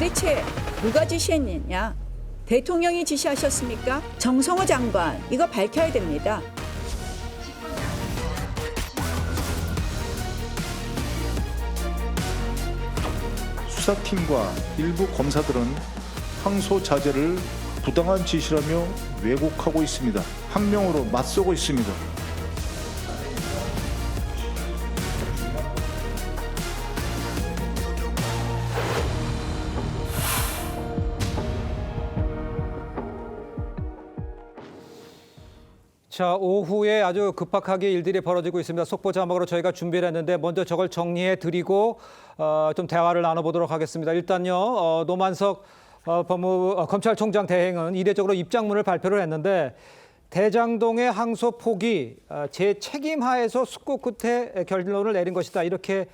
도대체 누가 지시했느냐? 대통령이 지시하셨습니까? 정성호 장관, 이거 밝혀야 됩니다. 수사팀과 일부 검사들은 항소자재를 부당한 지시라며 왜곡하고 있습니다. 항명으로 맞서고 있습니다. 자, 오후에 아주 급박하게 일들이 벌어지고 있습니다. 속보 자막으로 저희가 준비를 했는데 먼저 저걸 정리해 드리고 좀 대화를 나눠보도록 하겠습니다. 일단요, 노만석 검찰총장 대행은 이례적으로 입장문을 발표를 했는데 대장동의 항소 포기 제 책임하에서 숙고 끝에 결론을 내린 것이다. 이렇게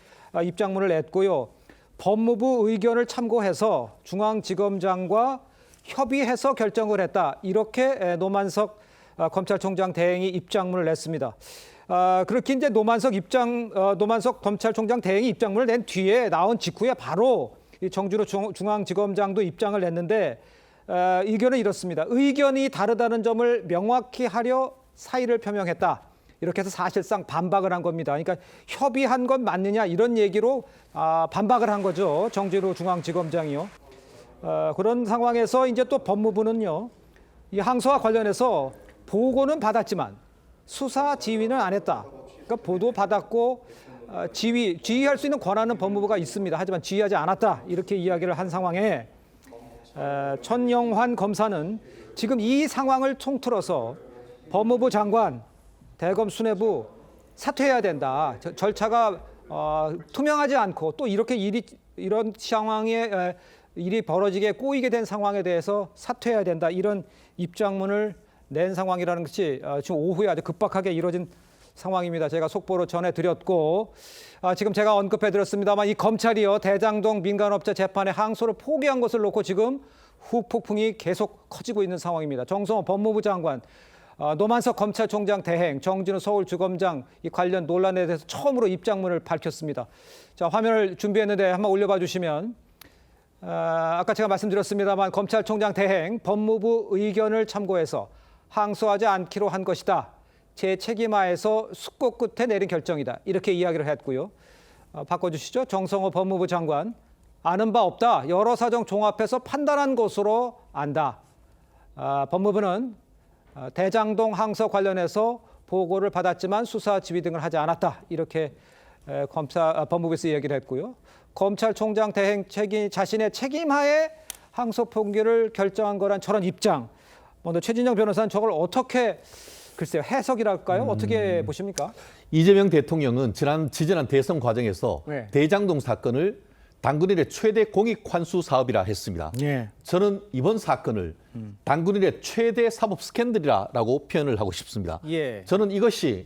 입장문을 냈고요. 법무부 의견을 참고해서 중앙지검장과 협의해서 결정을 했다. 이렇게 노만석 검찰총장 대행이 입장문을 냈습니다. 그렇게 이제 노만석 검찰총장 대행이 입장문을 낸 뒤에 나온 직후에 바로 이 정준호 중앙지검장도 입장을 냈는데 의견은 이렇습니다. 의견이 다르다는 점을 명확히 하려 사의를 표명했다. 이렇게 해서 사실상 반박을 한 겁니다. 그러니까 협의한 건 맞느냐 이런 얘기로 반박을 한 거죠. 정준호 중앙지검장이요. 그런 상황에서 이제 또 법무부는요. 이 항소와 관련해서 보고는 받았지만 수사 지휘는 안 했다. 그러니까 보도 받았고 지휘할 수 있는 권한은 법무부가 있습니다. 하지만 지휘하지 않았다. 이렇게 이야기를 한 상황에 천영환 검사는 지금 이 상황을 통틀어서 법무부 장관, 대검 수뇌부 사퇴해야 된다. 절차가 투명하지 않고 또 이렇게 이런 상황에 일이 벌어지게 꼬이게 된 상황에 대해서 사퇴해야 된다. 이런 입장문을 낸 상황이라는 것이 지금 오후에 아주 급박하게 이루어진 상황입니다. 제가 속보로 전해드렸고 지금 제가 언급해드렸습니다만 이 검찰이요. 대장동 민간업자 재판의 항소를 포기한 것을 놓고 지금 후폭풍이 계속 커지고 있는 상황입니다. 정성호 법무부 장관, 노만석 검찰총장 대행, 정진우 서울주검장 이 관련 논란에 대해서 처음으로 입장문을 밝혔습니다. 자, 화면을 준비했는데 한번 올려봐 주시면 아까 제가 말씀드렸습니다만 검찰총장 대행 법무부 의견을 참고해서 항소하지 않기로 한 것이다. 제 책임하에서 숙고 끝에 내린 결정이다. 이렇게 이야기를 했고요. 바꿔주시죠. 정성호 법무부 장관. 아는 바 없다. 여러 사정 종합해서 판단한 것으로 안다. 법무부는 대장동 항소 관련해서 보고를 받았지만 수사 지휘 등을 하지 않았다. 이렇게 법무부에서 이야기를 했고요. 검찰총장 대행 자신의 책임하에 항소 포기를 결정한 거란 저런 입장. 먼저 최진영 변호사는 저걸 어떻게 글쎄요 해석이랄까요? 어떻게 보십니까? 이재명 대통령은 지지난 대선 과정에서 네. 대장동 사건을 당군일의 최대 공익 환수 사업이라 했습니다. 네. 저는 이번 사건을 당군일의 최대 사법 스캔들이라고 표현을 하고 싶습니다. 예. 저는 이것이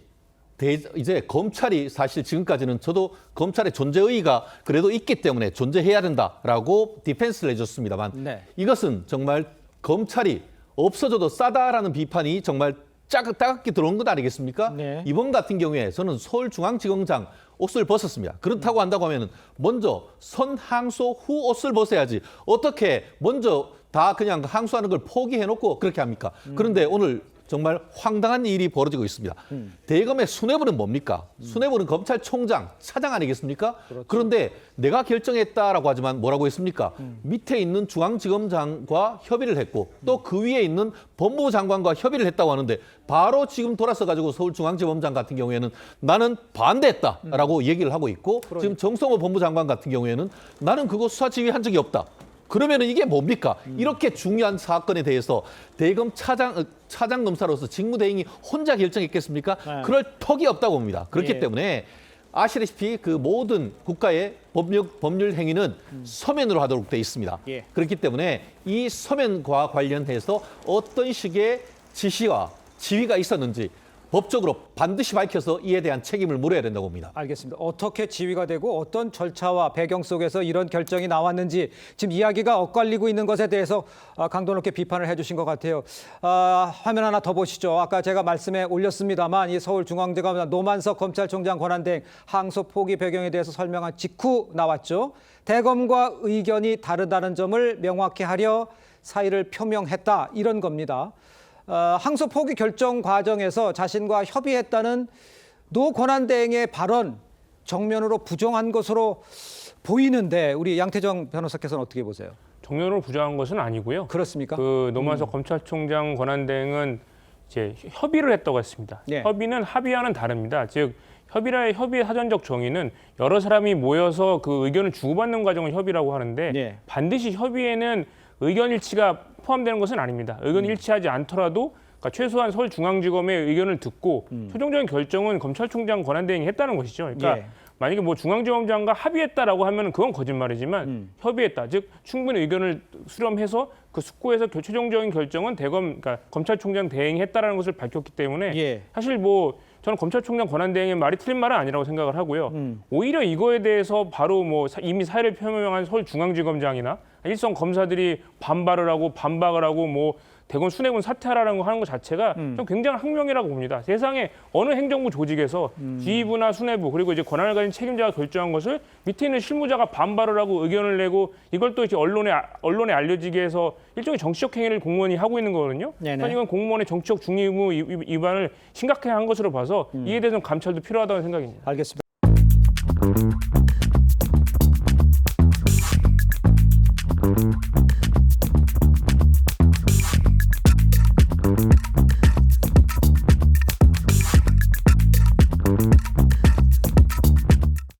이제 검찰이 사실 지금까지는 저도 검찰의 존재의의가 그래도 있기 때문에 존재해야 된다라고 디펜스를 해줬습니다만 네. 이것은 정말 검찰이 없어져도 싸다라는 비판이 정말 따갑게 들어온 것 아니겠습니까? 네. 이번 같은 경우에 저는 서울중앙지검장 옷을 벗었습니다. 그렇다고 한다고 하면 먼저 선항소 후 옷을 벗어야지 어떻게 먼저 다 그냥 항소하는 걸 포기해놓고 그렇게 합니까? 그런데 오늘 정말 황당한 일이 벌어지고 있습니다. 대검의 수뇌부는 뭡니까? 수뇌부는 검찰총장, 차장 아니겠습니까? 그렇죠. 그런데 내가 결정했다라고 하지만 뭐라고 했습니까? 밑에 있는 중앙지검장과 협의를 했고 또 그 위에 있는 법무부 장관과 협의를 했다고 하는데 바로 지금 돌아서 가지고 서울중앙지검장 같은 경우에는 나는 반대했다라고 얘기를 하고 있고 지금 정성호 법무부 장관 같은 경우에는 나는 그거 수사 지휘한 적이 없다. 그러면 이게 뭡니까? 이렇게 중요한 사건에 대해서 대검 차장 검사로서 직무대행이 혼자 결정했겠습니까? 네. 그럴 턱이 없다고 봅니다. 그렇기 예. 때문에 아시다시피 그 모든 국가의 법률 행위는 서면으로 하도록 돼 있습니다. 예. 그렇기 때문에 이 서면과 관련해서 어떤 식의 지시와 지휘가 있었는지 법적으로 반드시 밝혀서 이에 대한 책임을 물어야 된다고 봅니다. 알겠습니다. 어떻게 지휘가 되고 어떤 절차와 배경 속에서 이런 결정이 나왔는지 지금 이야기가 엇갈리고 있는 것에 대해서 강도 높게 비판을 해주신 것 같아요. 화면 하나 더 보시죠. 아까 제가 말씀에 올렸습니다만 이 서울중앙지검 노만석 검찰총장 권한대행 항소 포기 배경에 대해서 설명한 직후 나왔죠. 대검과 의견이 다르다는 점을 명확히 하려 사의를 표명했다 이런 겁니다. 항소 포기 결정 과정에서 자신과 협의했다는 노 권한대행의 발언 정면으로 부정한 것으로 보이는데 우리 양태정 변호사께서는 어떻게 보세요? 정면으로 부정한 것은 아니고요. 그렇습니까? 그 노만석 검찰총장 권한대행은 이제 협의를 했다고 했습니다. 예. 협의는 합의와는 다릅니다. 즉 협의의 사전적 정의는 여러 사람이 모여서 그 의견을 주고받는 과정을 협의라고 하는데 예. 반드시 협의에는 의견 일치가 포함되는 것은 아닙니다. 의견 일치하지 않더라도 그러니까 최소한 서울중앙지검의 의견을 듣고 최종적인 결정은 검찰총장 권한대행이 했다는 것이죠. 그러니까 예. 만약에 뭐 중앙지검장과 합의했다라고 하면 그건 거짓말이지만 협의했다. 즉 충분히 의견을 수렴해서 그 숙고해서 최종적인 결정은 그러니까 검찰총장 대행이 했다라는 것을 밝혔기 때문에 예. 사실 뭐 저는 검찰총장 권한대행의 말이 틀린 말은 아니라고 생각을 하고요. 오히려 이거에 대해서 바로 뭐 이미 사의를 표명한 서울중앙지검장이나 일선 검사들이 반발을 하고 반박을 하고 뭐 대검 수뇌부는 사퇴하라는 거 하는 것 자체가 좀 굉장한 항명이라고 봅니다. 세상에 어느 행정부 조직에서 지휘부나 수뇌부 그리고 이제 권한을 가진 책임자가 결정한 것을 밑에 있는 실무자가 반발을 하고 의견을 내고 이걸 또 이제 언론에 알려지게 해서 일종의 정치적 행위를 공무원이 하고 있는 거거든요. 네네. 그러니까 이건 공무원의 정치적 중의무 위반을 심각하게 한 것으로 봐서 이에 대해서는 감찰도 필요하다는 생각입니다. 알겠습니다.